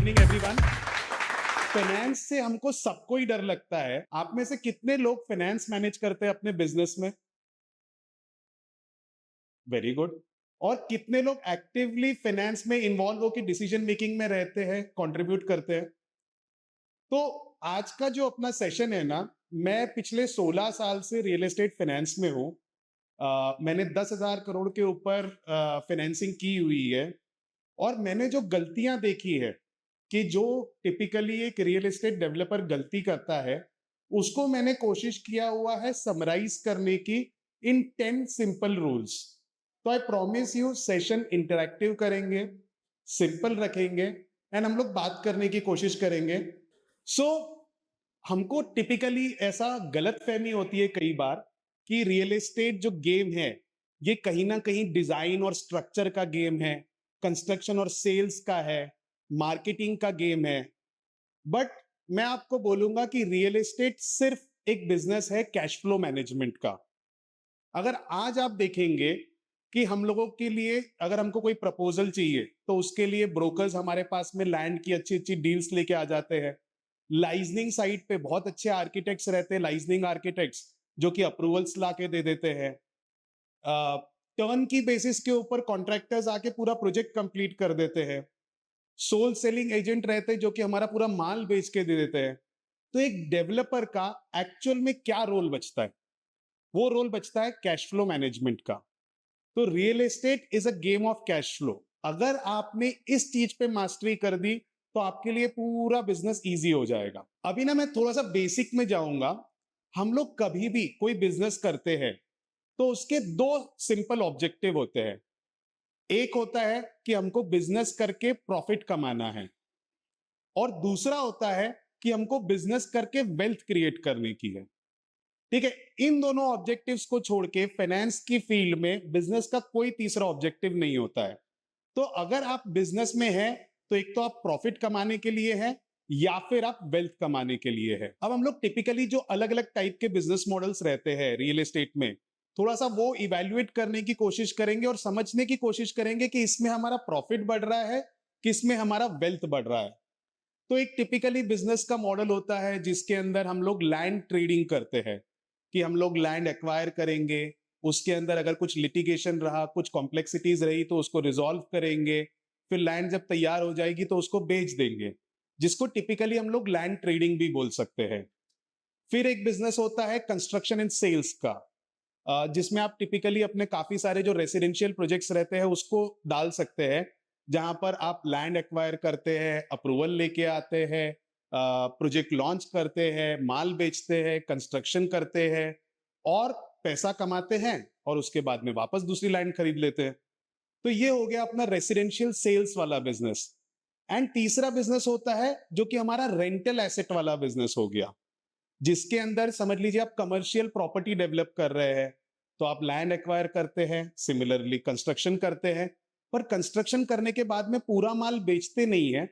Evening everyone. Finance से हमको सबको ही डर लगता है। आप में से कितने लोग फाइनेंस मैनेज करते हैं अपने बिजनेस में? Very good. और कितने लोग एक्टिवली फाइनेंस में इन्वॉल्व होकर डिसीजन मेकिंग में रहते हैं, कंट्रीब्यूट करते हैं? तो आज का जो अपना सेशन है ना, मैं पिछले 16 साल से रियल एस्टेट फाइनेंस में हूँ। मैंने 10,000 करोड़ के ऊपर फाइनेंसिंग की हुई है। और मैंने जो गलतियां देखी है कि जो टिपिकली एक रियल एस्टेट डेवलपर गलती करता है, उसको मैंने कोशिश किया हुआ है समराइज करने की इन 10 सिंपल रूल्स। तो I promise you session interactive करेंगे, सिंपल रखेंगे एंड हम लोग बात करने की कोशिश करेंगे। सो हमको टिपिकली ऐसा गलत फहमी होती है कई बार कि रियल एस्टेट जो गेम है ये कहीं ना कहीं डिजाइन और स्ट्रक्चर का गेम है, कंस्ट्रक्शन और सेल्स का है, मार्केटिंग का गेम है। बट मैं आपको बोलूंगा कि रियल एस्टेट सिर्फ एक बिजनेस है कैश फ्लो मैनेजमेंट का। अगर आज आप देखेंगे कि हम लोगों के लिए अगर हमको कोई प्रपोजल चाहिए तो उसके लिए ब्रोकर्स हमारे पास में लैंड की अच्छी अच्छी डील्स लेके आ जाते हैं। लाइजनिंग साइट पे बहुत अच्छे आर्किटेक्ट्स रहते हैं, लाइजनिंग आर्किटेक्ट्स, जो कि अप्रूवल्स ला के दे देते हैं। टर्न की बेसिस के ऊपर कॉन्ट्रैक्टर्स आके पूरा प्रोजेक्ट कंप्लीट कर देते हैं। सोल सेलिंग एजेंट रहते हैं जो कि हमारा पूरा माल बेच के दे देते हैं। तो एक डेवलपर का एक्चुअल में क्या रोल बचता है? वो रोल बचता है कैश फ्लो मैनेजमेंट का। तो real estate is a game of cash flow. अगर आपने इस चीज पे मास्टरी कर दी तो आपके लिए पूरा बिजनेस इजी हो जाएगा। अभी ना मैं थोड़ा सा बेसिक में जाऊंगा। हम लोग कभी भी कोई बिजनेस करते हैं तो उसके दो सिंपल ऑब्जेक्टिव होते हैं। एक होता है कि हमको बिजनेस करके प्रॉफिट कमाना है, और दूसरा होता है कि हमको बिजनेस करके वेल्थ क्रिएट करने की है। ठीक है, इन दोनों ऑब्जेक्टिव्स को छोड़ के फाइनेंस की फील्ड में बिजनेस का कोई तीसरा ऑब्जेक्टिव नहीं होता है। तो अगर आप बिजनेस में हैं तो एक तो आप प्रॉफिट कमाने के लिए हैं या फिर आप वेल्थ कमाने के लिए है। अब हम लोग टिपिकली जो अलग अलग टाइप के बिजनेस मॉडल्स रहते हैं रियल एस्टेट में, थोड़ा सा वो इवेल्युएट करने की कोशिश करेंगे और समझने की कोशिश करेंगे कि इसमें हमारा प्रॉफिट बढ़ रहा है, किसमें हमारा वेल्थ बढ़ रहा है। तो एक टिपिकली बिजनेस का मॉडल होता है जिसके अंदर हम लोग लैंड ट्रेडिंग करते हैं कि हम लोग लैंड एक्वायर करेंगे, उसके अंदर अगर कुछ लिटिगेशन रहा, कुछ कॉम्प्लेक्सिटीज रही तो उसको रिजॉल्व करेंगे, फिर लैंड जब तैयार हो जाएगी तो उसको बेच देंगे, जिसको टिपिकली हम लोग लैंड ट्रेडिंग भी बोल सकते हैं। फिर एक बिजनेस होता है कंस्ट्रक्शन एंड सेल्स का, जिसमें आप टिपिकली अपने काफी सारे जो रेसिडेंशियल प्रोजेक्ट्स रहते हैं उसको डाल सकते हैं, जहां पर आप लैंड एक्वायर करते हैं, अप्रूवल लेके आते हैं, प्रोजेक्ट लॉन्च करते हैं, माल बेचते हैं, कंस्ट्रक्शन करते हैं और पैसा कमाते हैं, और उसके बाद में वापस दूसरी लैंड खरीद लेते हैं। तो ये हो गया अपना रेसिडेंशियल सेल्स वाला बिजनेस। एंड तीसरा बिजनेस होता है जो कि हमारा रेंटल एसेट वाला बिजनेस हो गया, जिसके अंदर समझ लीजिए आप कमर्शियल प्रॉपर्टी डेवलप कर रहे हैं, तो आप लैंड एक्वायर करते हैं, सिमिलरली कंस्ट्रक्शन करते हैं, पर कंस्ट्रक्शन करने के बाद में पूरा माल बेचते नहीं है,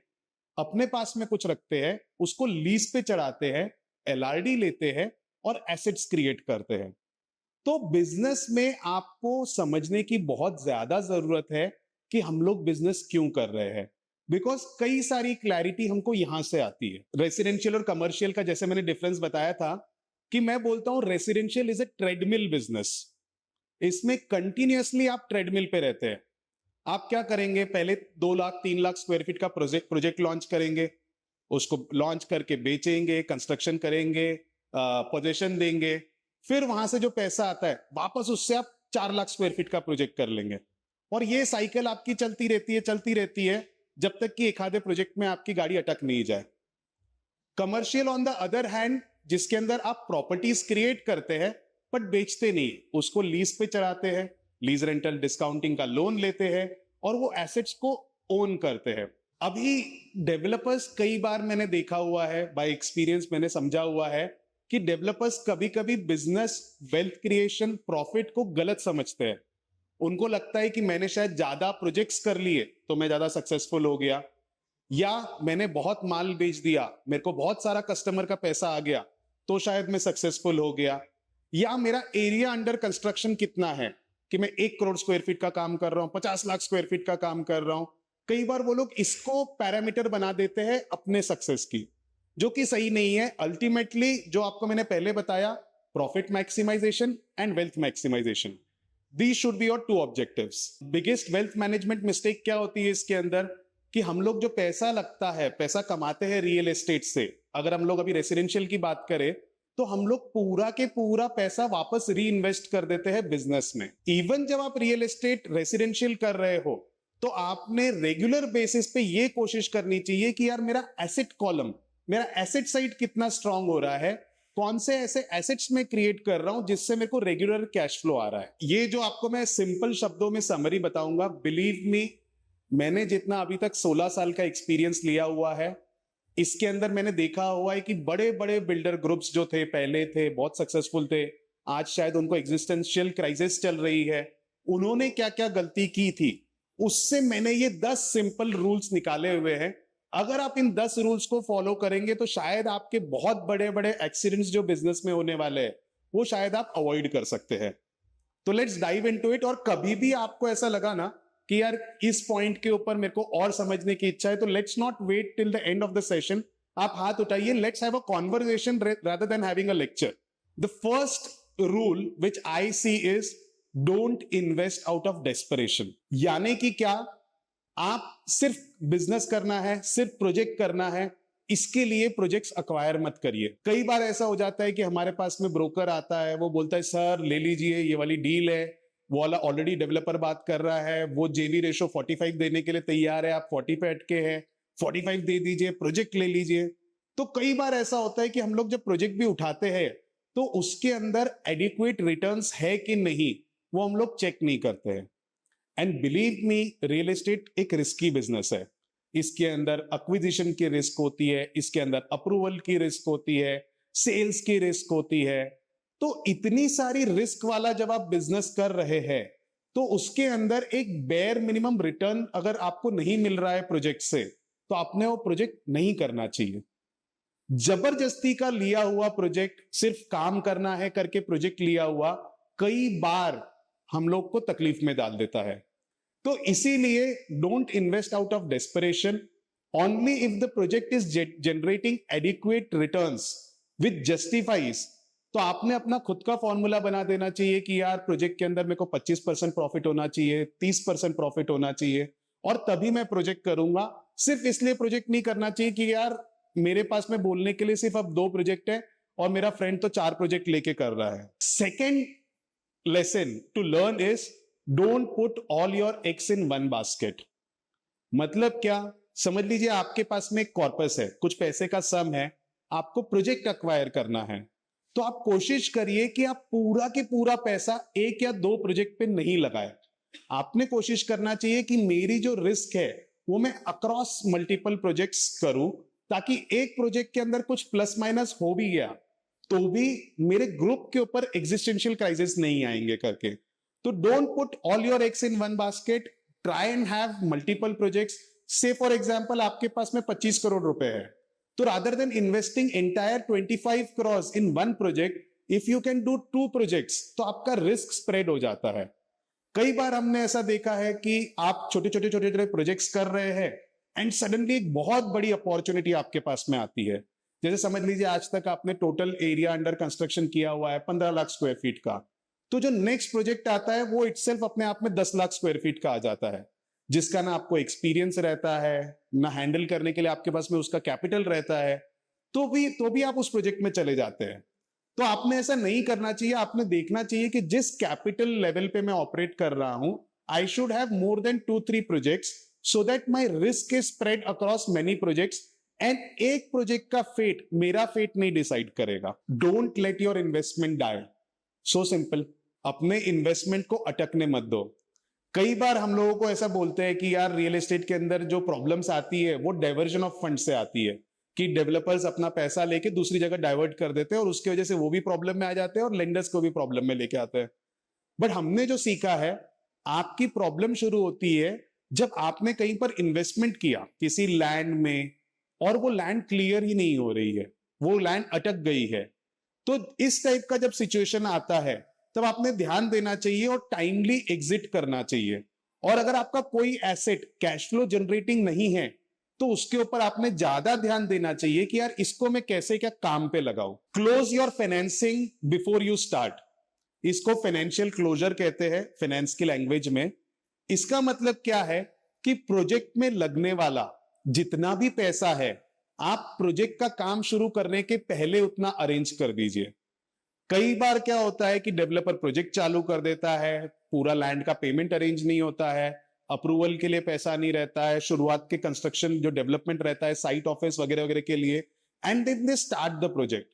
अपने पास में कुछ रखते हैं, उसको लीज पे चढ़ाते हैं, एलआरडी लेते हैं और एसेट्स क्रिएट करते हैं। तो बिजनेस में आपको समझने की बहुत ज्यादा जरूरत है कि हम लोग बिजनेस क्यों कर रहे हैं, बिकॉज कई सारी क्लैरिटी हमको यहां से आती है। रेसिडेंशियल और कमर्शियल का जैसे मैंने डिफरेंस बताया था कि मैं बोलता हूं residential is a treadmill business. इसमें कंटिन्यूअसली आप ट्रेडमिल पे रहते हैं। आप क्या करेंगे, पहले 2 लाख 3 लाख स्क्वायर फीट का प्रोजेक्ट लॉन्च करेंगे, उसको लॉन्च करके बेचेंगे, कंस्ट्रक्शन करेंगे, पोजीशन देंगे, फिर वहां से जो पैसा आता है वापस उससे आप 4 लाख स्क्वायर फीट का प्रोजेक्ट कर लेंगे। और ये साइकिल आपकी चलती रहती है जब तक कि एक आधे प्रोजेक्ट में आपकी गाड़ी अटक नहीं जाए। Commercial on the other hand, जिसके अंदर आप प्रॉपर्टीज क्रिएट करते हैं बट बेचते नहीं, उसको लीज पे चढ़ाते हैं, लीज रेंटल डिस्काउंटिंग का लोन लेते हैं और वो एसेट्स को ओन करते हैं। अभी डेवलपर्स कई बार मैंने देखा हुआ है, बाय एक्सपीरियंस मैंने समझा हुआ है कि डेवलपर्स कभी कभी बिजनेस, वेल्थ क्रिएशन, प्रॉफिट को गलत समझते हैं। उनको लगता है कि मैंने शायद ज्यादा प्रोजेक्ट्स कर लिए तो मैं ज्यादा सक्सेसफुल हो गया, या मैंने बहुत माल बेच दिया, मेरे को बहुत सारा कस्टमर का पैसा आ गया तो शायद मैं सक्सेसफुल हो गया, या मेरा एरिया अंडर कंस्ट्रक्शन कितना है कि मैं 1 करोड़ स्क्वायर फीट का काम कर रहा हूं, 50 लाख स्क्वायर फीट का काम कर रहा हूं, कई बार वो लोग इसको पैरामीटर बना देते हैं अपने सक्सेस की, जो कि सही नहीं है। अल्टीमेटली जो आपको मैंने पहले बताया, profit maximisation and wealth maximisation, these should be your two objectives. Biggest wealth management mistake क्या होती है इसके अंदर, कि हम लोग जो पैसा लगता है, पैसा कमाते हैं रियल एस्टेट से, अगर हम लोग अभी रेसिडेंशियल की बात करें तो हम लोग पूरा के पूरा पैसा वापस री इन्वेस्ट कर देते हैं बिजनेस में। इवन जब आप रियल एस्टेट रेसिडेंशियल कर रहे हो तो आपने रेगुलर बेसिस पे ये कोशिश करनी चाहिए कि यार मेरा एसेट कॉलम, मेरा एसेट साइड कितना स्ट्रांग हो रहा है, कौन से ऐसे एसेट्स में क्रिएट कर रहा हूं जिससे मेरे को रेगुलर कैश फ्लो आ रहा है। ये जो आपको मैं सिंपल शब्दों में समरी बताऊंगा, बिलीव मी, मैंने जितना अभी तक 16 साल का एक्सपीरियंस लिया हुआ है, इसके अंदर मैंने देखा हुआ है कि बड़े बड़े बिल्डर ग्रुप्स जो थे, पहले थे, बहुत सक्सेसफुल थे, आज शायद उनको एग्जिस्टेंशियल क्राइसिस चल रही है, उन्होंने क्या क्या गलती की थी, उससे मैंने ये 10 सिंपल रूल्स निकाले हुए हैं। अगर आप इन 10 रूल्स को फॉलो करेंगे तो शायद आपके बहुत बड़े बड़े एक्सीडेंट्स जो बिजनेस में होने वाले हैं वो शायद आप अवॉइड कर सकते हैं। तो लेट्स डाइव इनटू इट। और कभी भी आपको ऐसा लगा ना कि यार इस पॉइंट के ऊपर मेरे को और समझने की इच्छा है, तो let's not wait till the end of the session, आप हाथ उठाइए, let's have a conversation rather than having a lecture. The first rule which I see is don't invest out of desperation. यानी कि क्या, आप सिर्फ बिजनेस करना है, सिर्फ प्रोजेक्ट करना है, इसके लिए प्रोजेक्ट्स अक्वायर मत करिए। कई बार ऐसा हो जाता है कि हमारे पास में ब्रोकर आता है, वो बोलता है सर ले लीजिए, ये वाली डील है, वो वाला ऑलरेडी डेवलपर बात कर रहा है, वो जेवी रेशो 45 देने के लिए तैयार है, आप 40 पे अटके हैं, 45 दे दीजिए, प्रोजेक्ट ले लीजिए। तो कई बार ऐसा होता है कि हम लोग जब प्रोजेक्ट भी उठाते हैं तो उसके अंदर एडिक्वेट रिटर्न्स है कि नहीं, वो हम लोग चेक नहीं करते हैं। And believe me, real estate एक रिस्की बिजनेस है। इसके अंदर एक्विजिशन की रिस्क होती है, इसके अंदर अप्रूवल की रिस्क होती है, सेल्स की रिस्क होती है। तो इतनी सारी रिस्क वाला जब आप बिजनेस कर रहे हैं तो उसके अंदर एक बेयर मिनिमम रिटर्न अगर आपको नहीं मिल रहा है प्रोजेक्ट से, तो आपने वो प्रोजेक्ट नहीं करना चाहिए। जबरदस्ती का लिया हुआ प्रोजेक्ट, सिर्फ काम करना है करके प्रोजेक्ट लिया हुआ, कई बार हम लोग को तकलीफ में डाल देता है। तो इसीलिए don't invest out of desperation, only if the project is generating adequate returns which justifies. तो आपने अपना खुद का फॉर्मूला बना देना चाहिए कि यार प्रोजेक्ट के अंदर मेरे को 25% प्रॉफिट होना चाहिए, 30% प्रॉफिट होना चाहिए, और तभी मैं प्रोजेक्ट करूंगा। सिर्फ इसलिए प्रोजेक्ट नहीं करना चाहिए कि यार मेरे पास में बोलने के लिए सिर्फ अब 2 प्रोजेक्ट है और मेरा फ्रेंड तो 4 प्रोजेक्ट लेके कर रहा है। Second lesson to learn is don't put all your eggs in one basket. मतलब क्या, समझ लीजिए आपके पास में एक कॉर्पस है, कुछ पैसे का सम है, आपको प्रोजेक्ट अक्वायर करना है, तो आप कोशिश करिए कि आप पूरा के पूरा पैसा 1 या 2 प्रोजेक्ट पे नहीं लगाए। आपने कोशिश करना चाहिए कि मेरी जो रिस्क है वो मैं अक्रॉस मल्टीपल प्रोजेक्ट्स करूं, ताकि एक प्रोजेक्ट के अंदर कुछ प्लस माइनस हो भी गया तो भी मेरे ग्रुप के ऊपर एग्जिस्टेंशियल क्राइसिस नहीं आएंगे करके। तो don't put all your eggs in one basket, try and have multiple projects. से फॉर एग्जांपल आपके पास में 25 करोड़ रुपए है, तो rather than investing entire 25 crores in one project, if you can do 2 projects, तो आपका रिस्क स्प्रेड हो जाता है। कई बार हमने ऐसा देखा है कि आप छोटे छोटे प्रोजेक्ट्स कर रहे हैं एंड सडनली एक बहुत बड़ी अपॉर्चुनिटी आपके पास में आती है। जैसे समझ लीजिए आज तक आपने टोटल एरिया अंडर कंस्ट्रक्शन किया हुआ है 15 लाख स्क्वायर फीट का, तो जो नेक्स्ट प्रोजेक्ट आता है वो इटसेल्फ अपने आप में 10 लाख स्क्वायर फीट का आ जाता है, जिसका ना आपको एक्सपीरियंस रहता है, ना हैंडल करने के लिए आपके पास में उसका कैपिटल रहता है, तो भी आप उस प्रोजेक्ट में चले जाते हैं। तो आपने ऐसा नहीं करना चाहिए। आपने देखना चाहिए कि जिस कैपिटल लेवल पे मैं ऑपरेट कर रहा हूं, I should have more than 2-3 projects so that my risk is spread across many projects, and एक प्रोजेक्ट का फेट मेरा फेट नहीं डिसाइड करेगा। Don't let your investment die, so simple. अपने इन्वेस्टमेंट को अटकने मत दो। कई बार हम लोगों को ऐसा बोलते हैं कि यार रियल एस्टेट के अंदर जो प्रॉब्लम्स आती है वो डाइवर्जन ऑफ फंड से आती है, कि डेवलपर्स अपना पैसा लेके दूसरी जगह डाइवर्ट कर देते हैं और उसकी वजह से वो भी प्रॉब्लम में आ जाते हैं और लेंडर्स को भी प्रॉब्लम में लेके आते हैं। बट हमने जो सीखा है, आपकी प्रॉब्लम शुरू होती है जब आपने कहीं पर इन्वेस्टमेंट किया किसी लैंड में और वो लैंड क्लियर ही नहीं हो रही है, वो लैंड अटक गई है। तो इस टाइप का जब सिचुएशन आता है तब आपने ध्यान देना चाहिए और टाइमली एग्जिट करना चाहिए। और अगर आपका कोई एसेट कैश फ्लो जनरेटिंग नहीं है तो उसके ऊपर आपने ज्यादा ध्यान देना चाहिए कि यार इसको मैं कैसे क्या काम पे लगाऊं। Close your financing before you start, इसको फाइनेंशियल क्लोजर कहते हैं फाइनेंस की लैंग्वेज में। इसका मतलब क्या है कि प्रोजेक्ट में लगने वाला जितना भी पैसा है आप प्रोजेक्ट का काम शुरू करने के पहले उतना अरेंज कर दीजिए। कई बार क्या होता है कि डेवलपर प्रोजेक्ट चालू कर देता है, पूरा लैंड का पेमेंट अरेंज नहीं होता है, अप्रूवल के लिए पैसा नहीं रहता है, शुरुआत के कंस्ट्रक्शन जो डेवलपमेंट रहता है साइट ऑफिस वगैरह वगैरह के लिए, and then they start the project.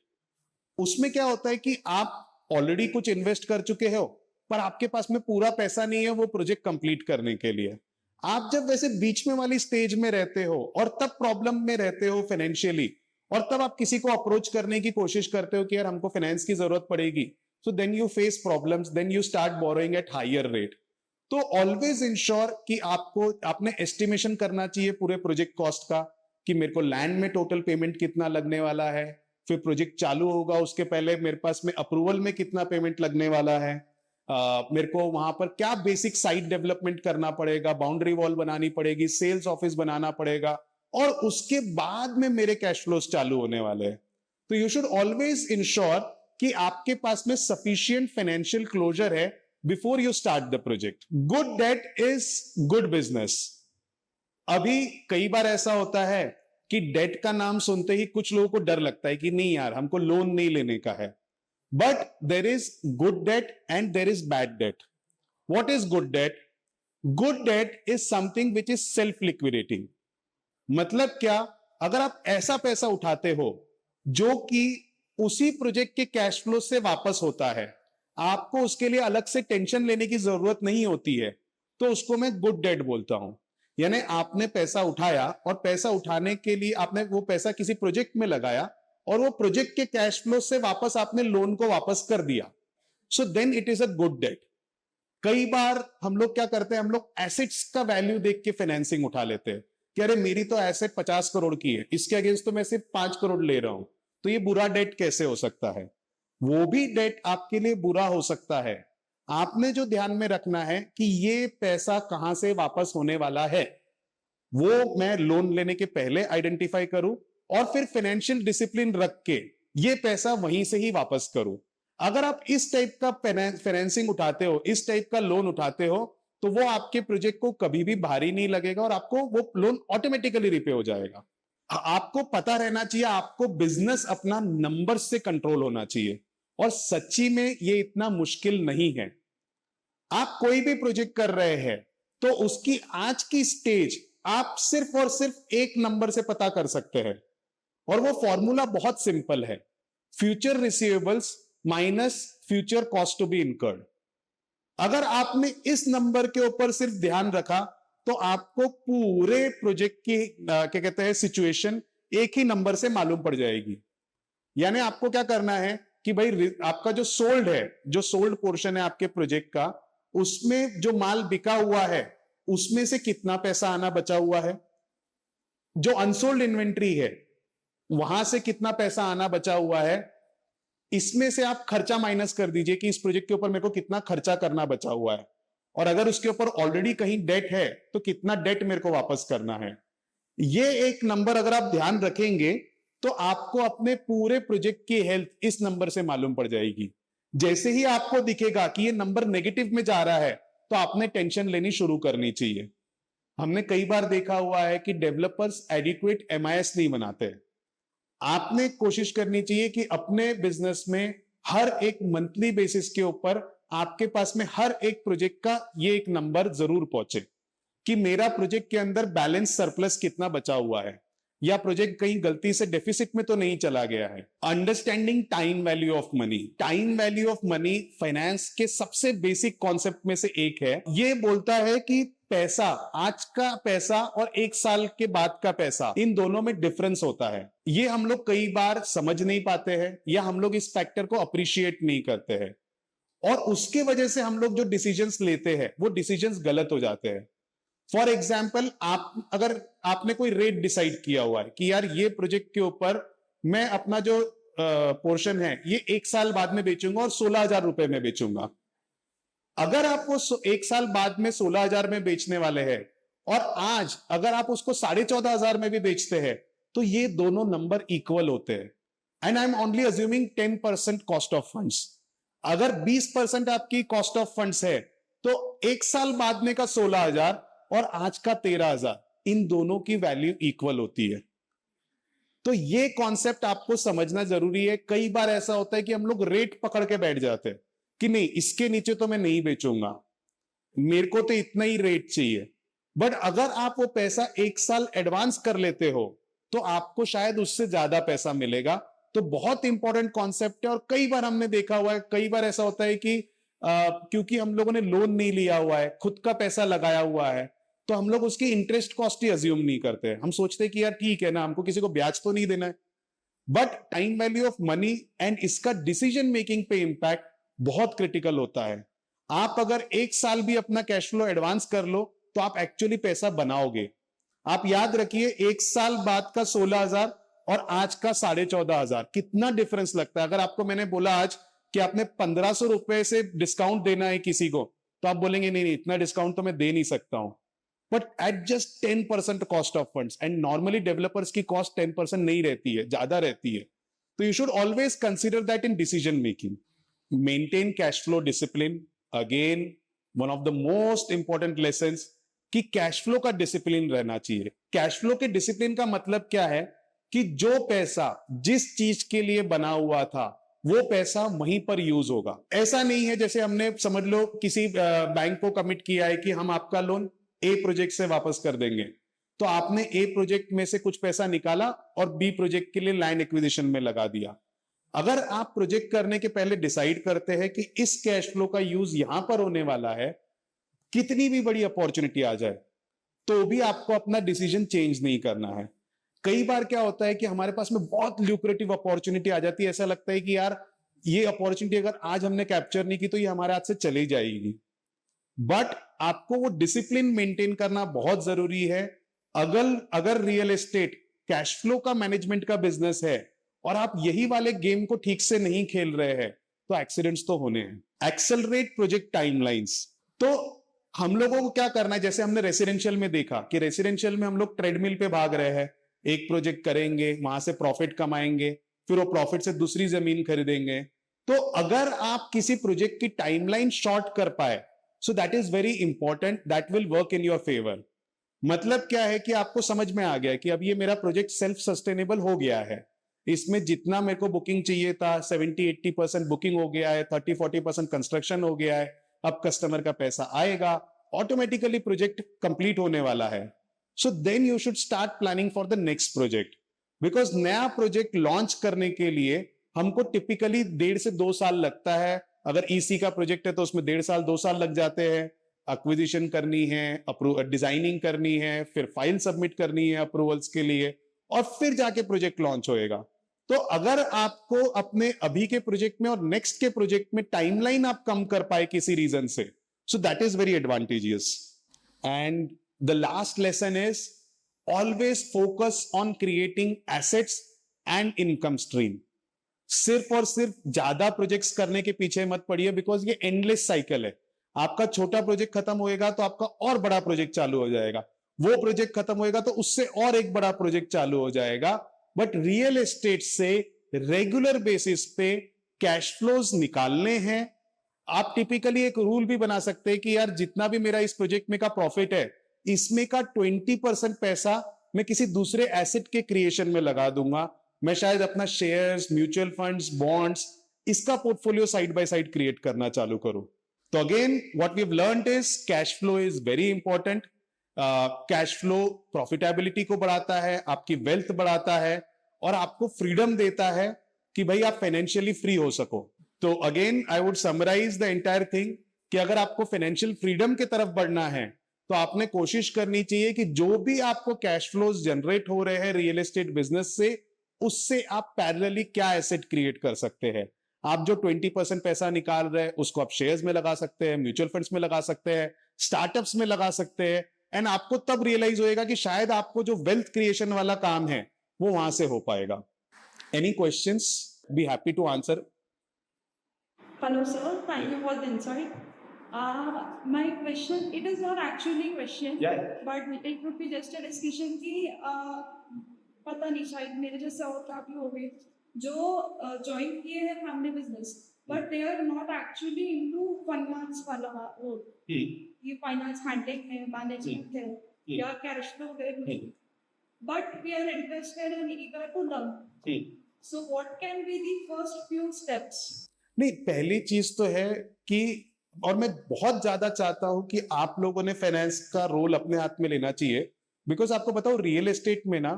उसमें क्या होता है कि आप ऑलरेडी कुछ इन्वेस्ट कर चुके हो पर आपके पास में पूरा पैसा नहीं है वो प्रोजेक्ट कंप्लीट करने के लिए। आप जब वैसे बीच में वाली स्टेज में रहते हो और तब प्रॉब्लम में रहते हो फाइनेंशियली, और तब आप किसी को अप्रोच करने की कोशिश करते हो कि यार हमको फाइनेंस की जरूरत पड़ेगी, so then you face problems, then you start borrowing at higher rate. तो ऑलवेज इंश्योर कि आपने एस्टिमेशन करना चाहिए पूरे प्रोजेक्ट कॉस्ट का, कि मेरे को लैंड में टोटल पेमेंट कितना लगने वाला है, फिर प्रोजेक्ट चालू होगा उसके पहले मेरे पास में अप्रूवल में कितना पेमेंट लगने वाला है, मेरे को वहां पर क्या बेसिक साइट डेवलपमेंट करना पड़ेगा, बाउंड्री वॉल बनानी पड़ेगी, सेल्स ऑफिस बनाना पड़ेगा, और उसके बाद में मेरे कैश फ्लोज चालू होने वाले हैं। तो यू शुड ऑलवेज इंश्योर कि आपके पास में सफिशिएंट फाइनेंशियल क्लोजर है before you start the project. Good debt is good business. अभी कई बार ऐसा होता है कि डेट का नाम सुनते ही कुछ लोगों को डर लगता है कि नहीं यार हमको लोन नहीं लेने का है, but there is good debt and there is bad debt. What is good debt? Good debt is something which is self liquidating. मतलब क्या, अगर आप ऐसा पैसा उठाते हो जो कि उसी प्रोजेक्ट के कैश फ्लो से वापस होता है, आपको उसके लिए अलग से टेंशन लेने की जरूरत नहीं होती है, तो उसको मैं गुड डेट बोलता हूं। यानी आपने पैसा उठाया और पैसा उठाने के लिए आपने वो पैसा किसी प्रोजेक्ट में लगाया और वो प्रोजेक्ट के कैश फ्लो से वापस आपने लोन को वापस कर दिया, so then it is a good debt. कई बार हम लोग क्या करते हैं, हम लोग एसेट्स का वैल्यू देख के फाइनेंसिंग उठा लेते हैं कि अरे मेरी तो एसेट 50 करोड़ की है, इसके अगेंस्ट तो मैं सिर्फ 5 करोड़ ले रहा हूं, तो ये बुरा डेट कैसे हो सकता है? वो भी डेट आपके लिए बुरा हो सकता है। आपने जो ध्यान में रखना है कि ये पैसा कहां से वापस होने वाला है, वो मैं लोन लेने के पहले आइडेंटिफाई करूं और फिर फाइनेंशियल डिसिप्लिन रख के ये पैसा वहीं से ही वापस करूं। अगर आप इस टाइप का फाइनेंसिंग उठाते हो, इस टाइप का लोन उठाते हो, तो वो आपके प्रोजेक्ट को कभी भी भारी नहीं लगेगा और आपको वो लोन ऑटोमेटिकली रिपे हो जाएगा। आपको पता रहना चाहिए, आपको बिजनेस अपना नंबर से कंट्रोल होना चाहिए, और सच्ची में ये इतना मुश्किल नहीं है। आप कोई भी प्रोजेक्ट कर रहे हैं तो उसकी आज की स्टेज आप सिर्फ और सिर्फ एक नंबर से पता कर सकते हैं, और वो फॉर्मूला बहुत सिंपल है, future receivables minus future cost to be incurred. अगर आपने इस नंबर के ऊपर सिर्फ ध्यान रखा तो आपको पूरे प्रोजेक्ट की क्या कहते हैं सिचुएशन एक ही नंबर से मालूम पड़ जाएगी। यानी आपको क्या करना है कि भाई आपका जो सोल्ड है, जो सोल्ड पोर्शन है आपके प्रोजेक्ट का, उसमें जो माल बिका हुआ है उसमें से कितना पैसा आना बचा हुआ है, जो अनसोल्ड इन्वेंट्री है वहां से कितना पैसा आना बचा हुआ है, इसमें से आप खर्चा माइनस कर दीजिए कि इस प्रोजेक्ट के ऊपर मेरे को कितना खर्चा करना बचा हुआ है, और अगर उसके ऊपर ऑलरेडी कहीं डेट है तो कितना डेट मेरे को वापस करना है। ये एक नंबर अगर आप ध्यान रखेंगे तो आपको अपने पूरे प्रोजेक्ट की हेल्थ इस नंबर से मालूम पड़ जाएगी। जैसे ही आपको दिखेगा कि ये नंबर नेगेटिव में जा रहा है तो आपने टेंशन लेनी शुरू करनी चाहिए। हमने कई बार देखा हुआ है कि डेवलपर्स एडिक्वेट एमआईएस नहीं बनाते। आपने कोशिश करनी चाहिए कि अपने बिजनेस में हर एक मंथली बेसिस के ऊपर आपके पास में हर एक प्रोजेक्ट का ये एक नंबर जरूर पहुंचे कि मेरा प्रोजेक्ट के अंदर बैलेंस सरप्लस कितना बचा हुआ है, या प्रोजेक्ट कहीं गलती से डेफिसिट में तो नहीं चला गया है। Understanding time value of money. Time value of money finance के सबसे बेसिक कॉन्सेप्ट में से एक है। ये बोलता है कि पैसा, आज का पैसा और एक साल के बाद का पैसा, इन दोनों में डिफरेंस होता है। ये हम लोग कई बार समझ नहीं पाते हैं या हम लोग इस फैक्टर को अप्रिशिएट नहीं करते हैं, और उसके वजह से हम लोग जो डिसीजंस लेते हैं वो डिसीजंस गलत हो जाते हैं। फॉर एग्जाम्पल, अगर आपने कोई रेट डिसाइड किया हुआ है कि यार ये प्रोजेक्ट के ऊपर मैं अपना जो पोर्शन है ये एक साल बाद में बेचूंगा और 16,000 रुपए में बेचूंगा, अगर आप वो एक साल बाद में 16,000 में बेचने वाले हैं और आज अगर आप उसको 14,500 में भी बेचते हैं, तो ये दोनों नंबर इक्वल होते हैं। And I am only assuming 10% cost of funds. अगर 20% आपकी कॉस्ट ऑफ फंड्स है, तो एक साल बाद में का 16,000 और आज का 13,000, इन दोनों की वैल्यू इक्वल होती है। तो ये कॉन्सेप्ट आपको समझना जरूरी है। कई बार ऐसा होता है कि हम लोग रेट पकड़ के बैठ जाते हैं कि नहीं, इसके नीचे तो मैं नहीं बेचूंगा, मेरे को तो इतना ही रेट चाहिए। बट अगर आप वो पैसा एक साल एडवांस कर लेते हो, तो आपको शायद उससे ज्यादा पैसा मिलेगा। तो बहुत इंपॉर्टेंट कॉन्सेप्ट है। और कई बार हमने देखा हुआ है, कई बार ऐसा होता है कि क्योंकि हम लोगों ने लोन नहीं लिया हुआ है, खुद का पैसा लगाया हुआ है, तो हम लोग उसकी इंटरेस्ट कॉस्ट ही अज्यूम नहीं करते। हम सोचते हैं कि यार ठीक है ना, हमको किसी को ब्याज तो नहीं देना है। But time value of money and इसका डिसीजन मेकिंग पे इंपैक्ट बहुत क्रिटिकल होता है। आप अगर एक साल भी अपना कैश फ्लो एडवांस कर लो, तो आप एक्चुअली पैसा बनाओगे। आप याद रखिए, एक साल बाद का 16,000 और आज का 14,500, कितना डिफरेंस लगता है। अगर आपको मैंने बोला आज कि आपने 1,500 रुपए से डिस्काउंट देना है किसी को, तो आप बोलेंगे नहीं नहीं, इतना डिस्काउंट तो मैं दे नहीं सकता हूं। But at just 10% cost of funds, and normally developers की कॉस्ट 10% नहीं रहती है, ज्यादा रहती है। तो you should always consider that in decision making. Maintain cash flow discipline, again one of the most important lessons, कि कैश फ्लो का डिसिप्लिन रहना चाहिए। कैश फ्लो के डिसिप्लिन का मतलब क्या है कि जो पैसा जिस चीज के लिए बना हुआ था, वो पैसा वहीं पर यूज होगा। ऐसा नहीं है जैसे हमने समझ लो किसी बैंक को कमिट किया है कि हम आपका लोन ए प्रोजेक्ट से वापस कर देंगे, तो आपने ए प्रोजेक्ट में से कुछ पैसा निकाला और बी प्रोजेक्ट के लिए लैंड एक्विजिशन में लगा दिया। अगर आप प्रोजेक्ट करने के पहले डिसाइड करते हैं कि इस कैश फ्लो का यूज यहां पर होने वाला है, कितनी भी बड़ी अपॉर्चुनिटी आ जाए, तो भी आपको अपना डिसीजन चेंज नहीं करना है। कई बार क्या होता है कि हमारे पास में बहुत ल्यूक्रेटिव अपॉर्चुनिटी आ जाती है, ऐसा लगता है कि यार ये अपॉर्चुनिटी अगर आज हमने कैप्चर नहीं की तो ये हमारे हाथ से चली जाएगी। बट आपको वो डिसिप्लिन मेंटेन करना बहुत जरूरी है। अगर रियल एस्टेट कैश फ्लो का मैनेजमेंट का बिजनेस है और आप यही वाले गेम को ठीक से नहीं खेल रहे हैं, तो एक्सीडेंट्स तो होने हैं। Accelerate project timelines. तो हम लोगों को क्या करना है, जैसे हमने रेसिडेंशियल में देखा कि रेसिडेंशियल में हम लोग ट्रेडमिल पे भाग रहे हैं, एक प्रोजेक्ट करेंगे, वहां से प्रॉफिट कमाएंगे, फिर वो प्रॉफिट से दूसरी जमीन खरीदेंगे। तो अगर आप किसी प्रोजेक्ट की टाइमलाइन शॉर्ट कर पाए, so that is very important, that will work in your favour. मतलब क्या है कि आपको समझ में आ गया कि अब ये मेरा प्रोजेक्ट सेल्फ सस्टेनेबल हो गया है, इसमें जितना मेरे को बुकिंग चाहिए था 70-80% बुकिंग हो गया है, 30-40% कंस्ट्रक्शन हो गया है, अब कस्टमर का पैसा आएगा, ऑटोमेटिकली प्रोजेक्ट कंप्लीट होने वाला है। So then you should start planning for the next project, because नया प्रोजेक्ट लॉन्च करने के लिए हमको टिपिकली 1.5 से 2 साल लगता है। अगर ईसी का प्रोजेक्ट है तो उसमें 1.5 साल 2 साल लग जाते हैं। एक्विजिशन करनी है, डिजाइनिंग करनी है, फिर फाइल सबमिट करनी है अप्रूवल्स के लिए, और फिर जाके प्रोजेक्ट लॉन्च होएगा। तो अगर आपको अपने अभी के प्रोजेक्ट में और नेक्स्ट के प्रोजेक्ट में टाइमलाइन आप कम कर पाए किसी रीजन से, so that is very advantageous. And the last lesson is always focus on creating assets and income stream. सिर्फ और सिर्फ ज्यादा प्रोजेक्ट्स करने के पीछे मत पड़िए, बिकॉज ये एंडलेस साइकिल है। आपका छोटा प्रोजेक्ट खत्म होएगा तो आपका और बड़ा प्रोजेक्ट चालू हो जाएगा, वो प्रोजेक्ट खत्म होएगा तो उससे और एक बड़ा प्रोजेक्ट चालू हो जाएगा। बट रियल एस्टेट से रेगुलर बेसिस पे कैश फ्लोज निकालने हैं। आप टिपिकली एक रूल भी बना सकते हैं कि यार जितना भी मेरा इस प्रोजेक्ट में का प्रॉफिट है, इसमें का 20% पैसा मैं किसी दूसरे एसेट के क्रिएशन में लगा दूंगा। मैं शायद अपना शेयर्स, म्यूचुअल फंड्स, बॉन्ड्स, इसका portfolio side by side create करना चालू करूं। तो again what we have learned is cash flow is very important. Cash flow profitability को बढ़ाता है, आपकी वेल्थ बढ़ाता है, और आपको फ्रीडम देता है कि भाई आप फाइनेंशियली फ्री हो सको। तो again I would summarise the entire thing कि अगर आपको फाइनेंशियल फ्रीडम की तरफ बढ़ना है, तो आपने कोशिश करनी चाहिए कि जो भी आपको कैश फ्लोज जनरेट हो रहे हैं रियल एस्टेट बिजनेस से, उससे आप पैरेलली क्या एसेट क्रिएट कर सकते हैं। आप जो 20% पैसा निकाल रहे हैं, उसको आप शेयर्स में लगा सकते हैं, म्यूचुअल फंड्स में लगा सकते हैं, स्टार्टअप्स में लगा सकते हैं। एंड आपको तब रियलाइज होएगा कि शायद आपको जो वेल्थ क्रिएशन वाला काम है वो वहां से हो पाएगा। Any questions? Be happy to answer. Hello, sir. Thank you for the insight. My question, it is not actually question, Yeah. but it would be just a discussion कि पता नहीं शायद मेरे जैसा और काफी हो गए जो ज्वाइन किए हैं family business but they are not actually into finance वाला वो ये फाइनेंस हैंडलिंग है मैनेजमेंट है या कैश फ्लो है but we are interested in eager to learn so what can be the first few steps नहीं, पहली चीज तो है कि, और मैं बहुत ज्यादा चाहता हूं कि आप लोगों ने फाइनेंस का रोल अपने हाथ में लेना चाहिए, बिकॉज आपको बताओ रियल एस्टेट में ना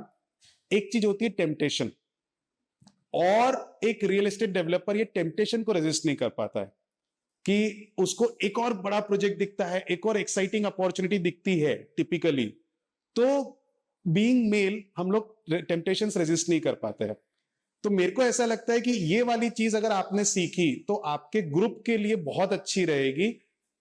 एक चीज होती है टेम्पटेशन, और एक रियल एस्टेट डेवलपर ये टेम्पटेशन को रेजिस्ट नहीं कर पाता है कि उसको एक और बड़ा प्रोजेक्ट दिखता है, एक और एक्साइटिंग अपॉर्चुनिटी दिखती है टिपिकली, तो बीइंग मेल हम लोग टेम्पटेशन रेजिस्ट नहीं कर पाते हैं। तो मेरे को ऐसा लगता है कि ये वाली चीज अगर आपने सीखी तो आपके ग्रुप के लिए बहुत अच्छी रहेगी,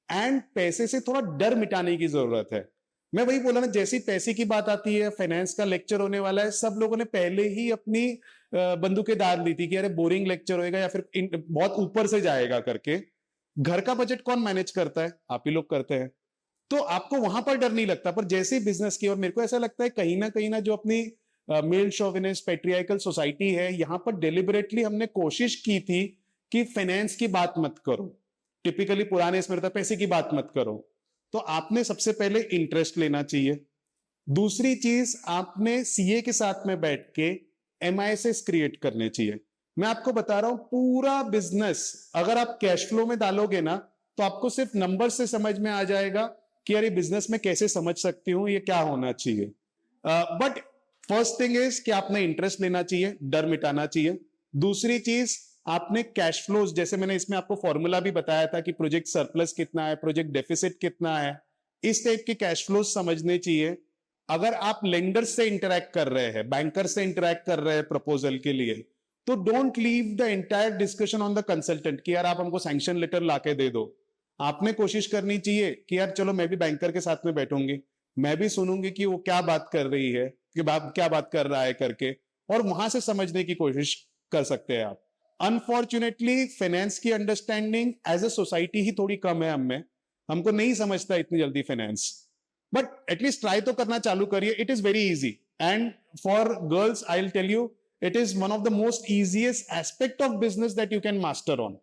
एंड पैसे से थोड़ा डर मिटाने की जरूरत है। मैं वही बोला ना, जैसी पैसे की बात आती है, फाइनेंस का लेक्चर होने वाला है, सब लोगों ने पहले ही अपनी बंदूकें दाग ली थी कि अरे बोरिंग लेक्चर होएगा या फिर बहुत ऊपर से जाएगा करके। घर का बजट कौन मैनेज करता है? आप ही लोग करते हैं, तो आपको वहां पर डर नहीं लगता। पर जैसे बिजनेस की, और मेरे को ऐसा लगता है कहीं ना जो अपनी मेल शोविनिस्ट पेट्रियार्कल सोसाइटी है, यहां पर डेलिबरेटली हमने कोशिश की थी कि फाइनेंस की बात मत करो। टिपिकली पुराने इसमें रहता पैसे की बात मत करो। तो आपने सबसे पहले इंटरेस्ट लेना चाहिए। दूसरी चीज, आपने सीए के साथ में बैठ के एमआईएसएस क्रिएट करने चाहिए। मैं आपको बता रहा हूं, पूरा बिजनेस अगर आप कैश फ्लो में डालोगे ना, तो आपको सिर्फ नंबर से समझ में आ जाएगा कि यार ये बिजनेस में कैसे समझ सकती हूं, ये क्या होना चाहिए। बट फर्स्ट थिंग इज कि आपने इंटरेस्ट लेना चाहिए, डर मिटाना चाहिए। दूसरी चीज, आपने कैश फ्लोज, जैसे मैंने इसमें आपको फॉर्मूला भी बताया था कि प्रोजेक्ट सरप्लस कितना है, प्रोजेक्ट डेफिसिट कितना है, इस टाइप के कैश फ्लोज समझने चाहिए। अगर आप लेंडर से इंटरैक्ट कर रहे हैं, बैंकर से इंटरैक्ट कर रहे हैं प्रपोजल के लिए, तो don't leave the entire discussion on the consultant कि यार आप हमको सैंक्शन लेटर लाके दे दो। आपने कोशिश करनी चाहिए कि यार चलो मैं भी बैंकर के साथ में बैठूंगी, मैं भी सुनूंगी कि वो क्या बात कर रही है, कि क्या बात कर रहा है करके, और वहां से समझने की कोशिश कर सकते हैं आप। अनफॉर्चुनेटली फाइनेंस की अंडरस्टैंडिंग एज ए सोसाइटी ही थोड़ी कम है हमें, हमको नहीं समझता इतनी जल्दी फाइनेंस। बट एटलीस्ट ट्राई तो करना चालू करिए, it is very easy. And for girls I will tell you, it is one of the most easiest aspect of business that you can master on.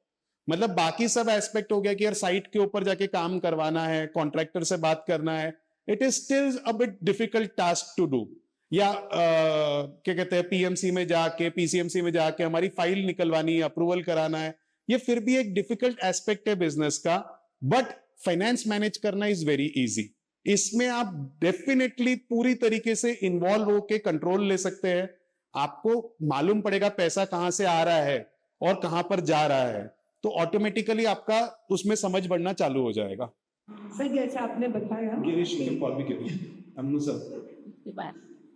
मतलब बाकी सब एस्पेक्ट हो गया कि यार साइट के ऊपर जाके काम करवाना है, कॉन्ट्रैक्टर से बात करना है, it is still a bit difficult task to do. या क्या कहते हैं, पीएमसी में जाके, पीसीएमसी में जाके हमारी फाइल निकलवानी है, अप्रूवल कराना है, ये फिर भी एक डिफिकल्ट एस्पेक्ट है बिजनेस का। बट फाइनेंस मैनेज करना इज वेरी इजी। इसमें आप डेफिनेटली पूरी तरीके से इन्वॉल्व होकर कंट्रोल ले सकते हैं। आपको मालूम पड़ेगा पैसा कहां से आ रहा है और कहां पर जा रहा है, तो ऑटोमेटिकली आपका उसमें समझ बढ़ना चालू हो जाएगा। सर जैसे आपने बताया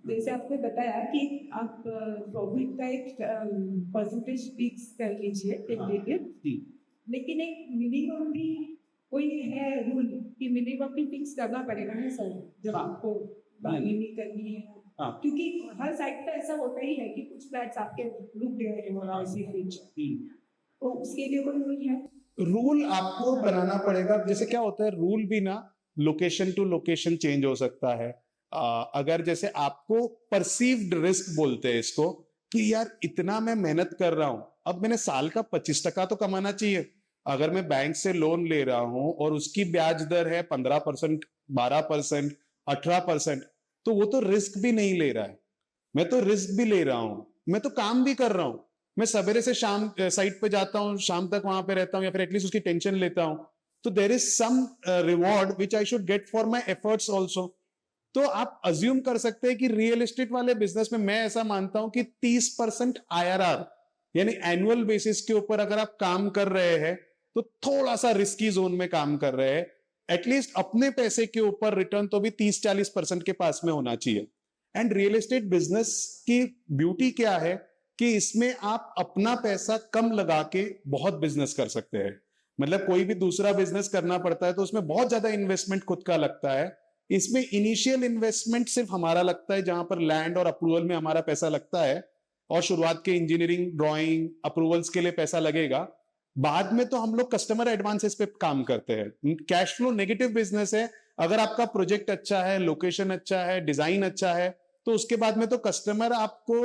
जैसे आपने बताया कि आप प्रॉफिट का एक परसेंटेज फिक्स कर लीजिए लेकिन एक मिनिमम भी कोई है रूल कि मिनिमम भी फिक्स करना पड़ेगा ना सर, जब आपको बार्गेनिंग करनी है। क्योंकि हर साइड पे ऐसा होता ही है कि कुछ फ्लैट्स आपके रुक गए हैं और ऐसे तो उसके लिए कोई रूल है? रूल आपको बनाना पड़ेगा। जैसे क्या होता है, रूल भी ना लोकेशन टू लोकेशन चेंज हो सकता है। अगर जैसे आपको परसीव्ड रिस्क बोलते हैं इसको, कि यार इतना मैं मेहनत कर रहा हूं, अब मैंने साल का 25% तो कमाना चाहिए। अगर मैं बैंक से लोन ले रहा हूं और उसकी ब्याज दर है 15%, 12%, 18%, तो वो तो रिस्क भी नहीं ले रहा है, मैं तो रिस्क भी ले रहा हूं, मैं तो काम भी कर रहा हूं। मैं सवेरे से शाम साइट पे जाता हूं, शाम तक वहां पे रहता हूं, या फिर एटलीस्ट उसकी टेंशन लेता हूं। तो there is some reward which I should get for my efforts also. तो आप अज्यूम कर सकते हैं कि रियल एस्टेट वाले बिजनेस में मैं ऐसा मानता हूं कि 30% आईआरआर, यानी एनुअल बेसिस के ऊपर अगर आप काम कर रहे हैं, तो थोड़ा सा रिस्की जोन में काम कर रहे हैं। एटलीस्ट अपने पैसे के ऊपर रिटर्न तो भी 30-40% के पास में होना चाहिए। एंड रियल एस्टेट बिजनेस की ब्यूटी क्या है कि इसमें आप अपना पैसा कम लगा के बहुत बिजनेस कर सकते हैं। मतलब कोई भी दूसरा बिजनेस करना पड़ता है तो उसमें बहुत ज्यादा इन्वेस्टमेंट खुद का लगता है। इसमें इनिशियल इन्वेस्टमेंट सिर्फ हमारा लगता है, जहां पर लैंड और अप्रूवल में हमारा पैसा लगता है, और शुरुआत के इंजीनियरिंग, ड्राइंग, अप्रूवल्स के लिए पैसा लगेगा। बाद में तो हम लोग कस्टमर एडवांसेस पे काम करते हैं। कैश फ्लो नेगेटिव बिजनेस है। अगर आपका प्रोजेक्ट अच्छा है, लोकेशन अच्छा है, डिजाइन अच्छा है, तो उसके बाद में तो कस्टमर आपको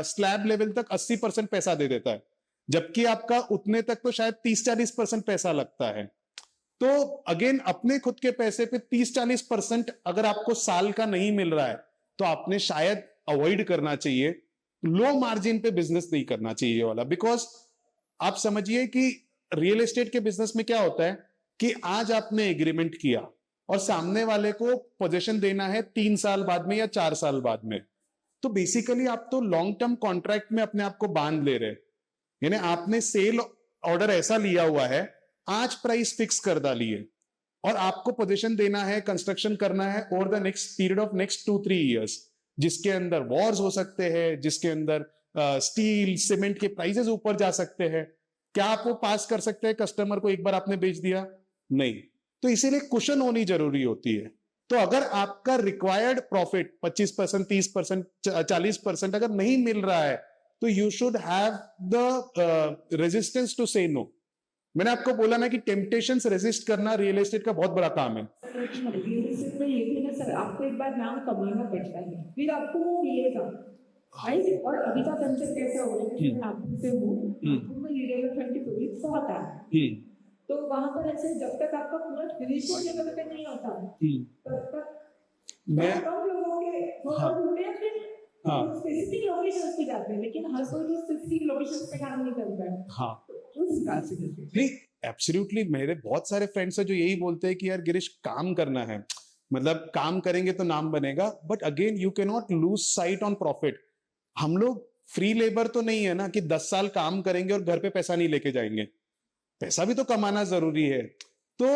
स्लैब लेवल तक 80% पैसा दे देता है, जबकि आपका उतने तक तो शायद 30-40% पैसा लगता है। तो अगेन अपने खुद के पैसे पे 30-40% अगर आपको साल का नहीं मिल रहा है, तो आपने शायद अवॉइड करना चाहिए। लो मार्जिन पे बिजनेस नहीं करना चाहिए वाला, बिकॉज आप समझिए कि रियल एस्टेट के बिजनेस में क्या होता है कि आज आपने एग्रीमेंट किया और सामने वाले को पोजीशन देना है 3 साल बाद में या 4 साल बाद में, तो बेसिकली आप तो लॉन्ग टर्म कॉन्ट्रैक्ट में अपने आप को बांध ले रहे। यानी आपने सेल ऑर्डर ऐसा लिया हुआ है, आज प्राइस फिक्स कर डाली है और आपको पोजीशन देना है, कंस्ट्रक्शन करना है over the next period of next 2-3 years, जिसके अंदर वॉर्स हो सकते हैं, जिसके अंदर स्टील सीमेंट के प्राइसेस ऊपर जा सकते हैं। क्या आप वो पास कर सकते हैं कस्टमर को एक बार आपने बेच दिया? नहीं। तो इसीलिए कुशन होनी जरूरी होती है। तो अगर आपका रिक्वायर्ड प्रॉफिट 25%, 30%, 40% अगर नहीं मिल रहा है, तो you should have the resistance to say no. मैंने आपको बोला ना कि टेम्पटेशंस रेजिस्ट करना रियल एस्टेट का बहुत बड़ा काम है। रियल एस्टेट में ये भी ना सर, आपको एक बार नाम कमाना पड़ता है, फिर आपको वो मिलेगा। राइट? और अभी का कंसेप्ट कैसा हो रहा है कि मैं नागपुर से हूँ, नागपुर में ये डेवलपमेंट की प्रोजेक्ट बहुत है, तो वहां पर ऐसे जब तक आपका पूरा फिनिश डेवलपमेंट नहीं होता तब तक मैं कम लोगों के होते हैं, फिर स्पेसिफिक लोकेशंस पे जाते हैं, लेकिन हर कोई स्पेसिफिक लोकेशंस पे काम नहीं करता है। हाँ उस हिसाब से नहीं, एब्सोल्युटली मेरे बहुत सारे फ्रेंड्स हैं जो यही बोलते हैं कि यार गिरीश काम करना है, मतलब काम करेंगे तो नाम बनेगा, but again you can not lose sight on profit. हम लोग फ्री लेबर तो नहीं है ना कि 10 साल काम करेंगे और घर पे पैसा नहीं लेके जाएंगे। पैसा भी तो कमाना जरूरी है। तो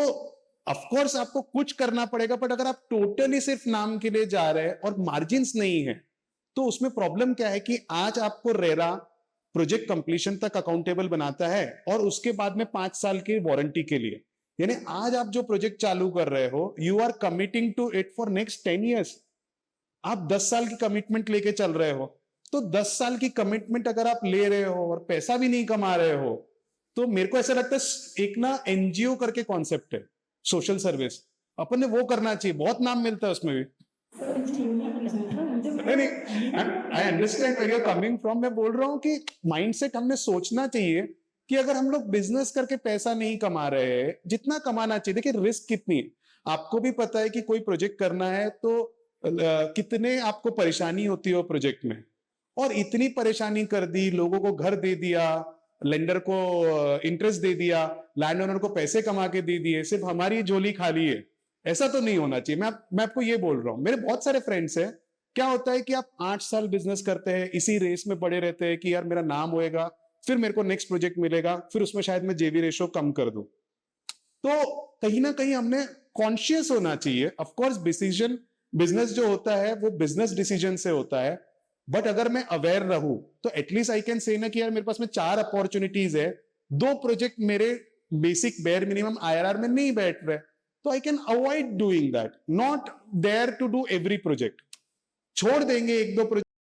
ऑफ कोर्स आपको कुछ करना पड़ेगा, बट अगर आप टोटली सिर्फ नाम के लिए जा रहे हैं और मार्जिन्स नहीं है, तो उसमें प्रॉब्लम क्या है कि आज आपको रेरा प्रोजेक्ट कंप्लीशन तक अकाउंटेबल बनाता है और उसके बाद में 5 साल की वारंटी के लिए। यानी आज आप जो प्रोजेक्ट चालू कर रहे हो, you are committing to it for next 10 years. आप 10 साल की कमिटमेंट लेके चल रहे हो, तो 10 साल की कमिटमेंट अगर आप ले रहे हो और पैसा भी नहीं कमा रहे हो, तो मेरे को ऐसा लगता है एक ना एनजीओ करके कॉन्सेप्ट है, सोशल सर्विस, अपन ने वो करना चाहिए। बहुत नाम मिलता है उसमें भी। नहीं, I understand where you are coming from. मैं बोल रहा हूँ कि माइंडसेट हमने सोचना चाहिए कि अगर हम लोग बिजनेस करके पैसा नहीं कमा रहे हैं जितना कमाना चाहिए, देखिए रिस्क कितनी है आपको भी पता है कि कोई प्रोजेक्ट करना है तो कितने आपको परेशानी होती है वो प्रोजेक्ट में, और इतनी परेशानी कर दी, लोगों को घर दे दिया, लेंडर को इंटरेस्ट दे दिया, लैंड ओनर को पैसे कमा के दे दिए, सिर्फ हमारी झोली खाली है। ऐसा तो नहीं होना चाहिए। मैं आपको ये बोल रहा हूँ, मेरे बहुत सारे फ्रेंड्स हैं, क्या होता है कि आप 8 साल बिजनेस करते हैं, इसी रेस में पड़े रहते हैं कि यार मेरा नाम होएगा, फिर मेरे को नेक्स्ट प्रोजेक्ट मिलेगा, फिर उसमें शायद मैं जेवी रेशो कम कर दूं। तो कहीं ना कहीं हमने कॉन्शियस होना चाहिए। ऑफ कोर्स डिसीजन बिजनेस जो होता है वो बिजनेस डिसीजन से होता है, बट अगर मैं अवेयर रहूं तो एटलीस्ट आई कैन से ना कि यार मेरे पास में 4 अपॉर्चुनिटीज है, 2 प्रोजेक्ट मेरे बेसिक बेयर मिनिमम आईआरआर में नहीं बैठ रहे, तो I can avoid doing that, not there to do every project. छोड़ देंगे 1-2 प्रोजेक्ट